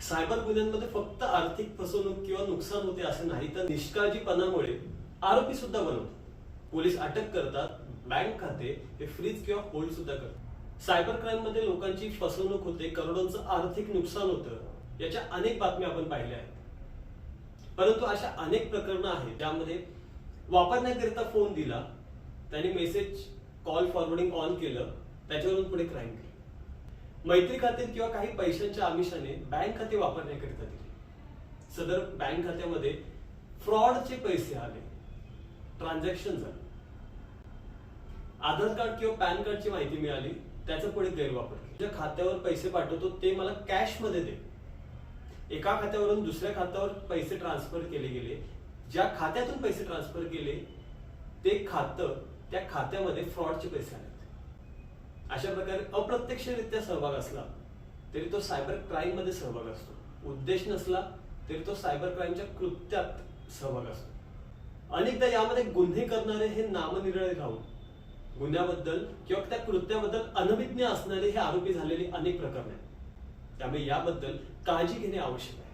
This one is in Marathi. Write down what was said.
सायबर गुन्ह्यांमध्ये फक्त आर्थिक फसवणूक किंवा नुकसान होते असं नाही, तर निष्काळजीपणामुळे आरोपी सुद्धा बनवतात. पोलीस अटक करतात, बँक खाते हे फ्रीज किंवा होल्ड सुद्धा करतात. सायबर क्राईम मध्ये लोकांची फसवणूक होते, करोडोंचं आर्थिक नुकसान होतं, याच्या अनेक बातम्या आपण पाहिल्या आहेत. परंतु अशा अनेक प्रकरणं आहेत ज्यामध्ये वापरण्याकरिता फोन दिला, त्याने मेसेज कॉल फॉरवर्डिंग ऑन केलं, त्याच्यावरून पुढे क्राईम केलं. मैत्री खाते किंवा काही पैशांच्या आमिषाने बँक खाते वापरण्याकरिता दिले. सदर बँक खात्यामध्ये फ्रॉडचे पैसे आले, ट्रान्झॅक्शन झाले. आधार कार्ड किंवा पॅन कार्डची माहिती मिळाली, त्याचा पुढे गैरवापर केला. ज्या खात्यावर पैसे पाठवतो ते मला कॅश मध्ये दे. एका खात्यावरून दुसऱ्या खात्यावर पैसे ट्रान्सफर केले गेले. ज्या खात्यातून पैसे ट्रान्सफर केले ते खातं, त्या खात्यामध्ये फ्रॉडचे पैसे आले. अशा प्रकारे अप्रत्यक्षरित्या सहभाग असला तरी तो सायबर क्राईम मध्ये सहभाग असतो. उद्देश नसला तरी तो सायबर क्राईमच्या कृत्यात सहभाग असतो. अनेकदा यामध्ये गुन्हे करणारे हे नामनिरळे राहून गुन्ह्याबद्दल किंवा त्या कृत्याबद्दल अनभिज्ञ असणारे हे आरोपी झालेले अनेक प्रकरण आहेत. त्यामुळे याबद्दल काळजी घेणे आवश्यक आहे.